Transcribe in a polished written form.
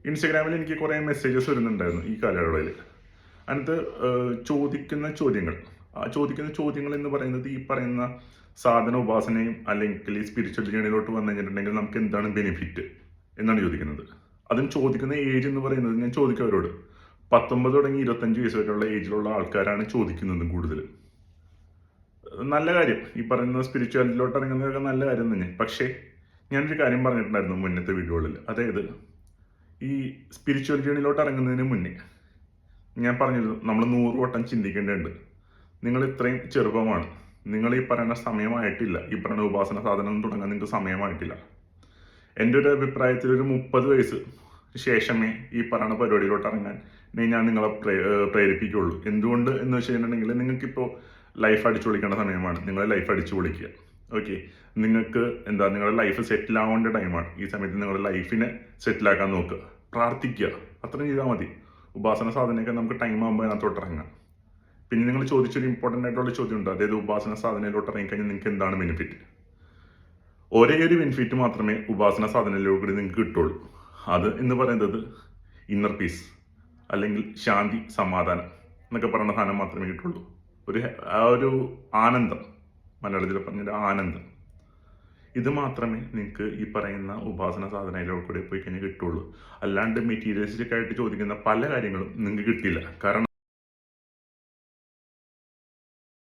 ഇൻസ്റ്റഗ്രാമിൽ എനിക്ക് കുറേ മെസ്സേജസ് വരുന്നുണ്ടായിരുന്നു ഈ കാലയളവിൽ. അതിനകത്ത് ചോദിക്കുന്ന ചോദ്യങ്ങൾ, ആ ചോദിക്കുന്ന ചോദ്യങ്ങൾ എന്ന് പറയുന്നത് ഈ പറയുന്ന സാധന ഉപാസനയും അല്ലെങ്കിൽ ഈ സ്പിരിച്വൽ ജേണിയിലോട്ട് വന്നു കഴിഞ്ഞിട്ടുണ്ടെങ്കിൽ നമുക്ക് എന്താണ് ബെനിഫിറ്റ് എന്നാണ് ചോദിക്കുന്നത്. അതും ചോദിക്കുന്ന ഏജ് എന്ന് പറയുന്നത്, ഞാൻ ചോദിക്കും അവരോട്, 19 തുടങ്ങി 25 വയസ്സ് വരെയുള്ള ഏജിലുള്ള ആൾക്കാരാണ് ചോദിക്കുന്നതും കൂടുതൽ. നല്ല കാര്യം, ഈ പറയുന്ന സ്പിരിച്വാലിറ്റിയിലോട്ട് ഇറങ്ങുന്നതൊക്കെ നല്ല കാര്യം തന്നെ. പക്ഷേ ഞാനൊരു കാര്യം പറഞ്ഞിട്ടുണ്ടായിരുന്നു മുന്നത്തെ വീഡിയോകളിൽ, അതായത് ഈ സ്പിരിച്വൽ ജേണിയിലോട്ട് ഇറങ്ങുന്നതിന് മുന്നേ ഞാൻ പറഞ്ഞിരുന്നു, നമ്മൾ 100 വട്ടം ചിന്തിക്കേണ്ടതുണ്ട്. നിങ്ങൾ ഇത്രയും ചെറുപ്പമാണ്, നിങ്ങൾ ഈ പറയുന്ന സമയമായിട്ടില്ല, ഈ പറയുന്ന ഉപാസന സാധനം തുടങ്ങാൻ നിങ്ങൾക്ക് സമയമായിട്ടില്ല. എൻ്റെ ഒരു അഭിപ്രായത്തിൽ ഒരു 30 വയസ്സ് ശേഷമേ ഈ പറയുന്ന പരിപാടിയിലോട്ട് ഇറങ്ങാൻ ഞാൻ നിങ്ങളെ പ്രേരിപ്പിക്കുകയുള്ളൂ. എന്തുകൊണ്ട് എന്ന് വെച്ച് കഴിഞ്ഞിട്ടുണ്ടെങ്കിൽ, നിങ്ങൾക്കിപ്പോൾ ലൈഫ് അടിച്ചു പൊളിക്കേണ്ട സമയമാണ്. നിങ്ങളെ ലൈഫ് അടിച്ചു പൊളിക്കുക. ഓക്കെ, നിങ്ങൾക്ക് നിങ്ങളുടെ ലൈഫ് സെറ്റിൽ ആവേണ്ട ടൈമാണ്. ഈ സമയത്ത് നിങ്ങളുടെ ലൈഫിനെ സെറ്റിലാക്കാൻ നോക്കുക, പ്രാർത്ഥിക്കുക, അത്രയും ചെയ്താൽ മതി. ഉപാസന സാധനയൊക്കെ നമുക്ക് ടൈം ആകുമ്പോൾ അതിനകത്തോട്ട് ഇറങ്ങാം. പിന്നെ നിങ്ങൾ ചോദിച്ചൊരു ഇമ്പോർട്ടൻ്റ് ആയിട്ടുള്ള ചോദ്യമുണ്ട്, അതായത് ഉപാസന സാധനയിലോട്ട് ഇറങ്ങിക്കഴിഞ്ഞാൽ നിങ്ങൾക്ക് എന്താണ് ബെനിഫിറ്റ്? ഒരേ ഒരു ബെനിഫിറ്റ് മാത്രമേ ഉപാസന സാധനയിലൂടെ നിങ്ങൾക്ക് കിട്ടുള്ളൂ. അത് എന്ന് പറയുന്നത് ഇന്നർ പീസ്, അല്ലെങ്കിൽ ശാന്തി, സമാധാനം എന്നൊക്കെ പറയുന്ന സാധനം മാത്രമേ കിട്ടുള്ളൂ. ഒരു ആനന്ദം, മലയാളത്തിൽ പറഞ്ഞൊരു ആനന്ദം. ഇത് മാത്രമേ നിങ്ങൾക്ക് ഈ പറയുന്ന ഉപാസന സാധനയിലൂടെ പോയി കഴിഞ്ഞാൽ കിട്ടുള്ളൂ. അല്ലാണ്ട് മെറ്റീരിയലിസ്റ്റിക് ആയിട്ട് ചോദിക്കുന്ന പല കാര്യങ്ങളും നിങ്ങൾക്ക് കിട്ടില്ല. കാരണം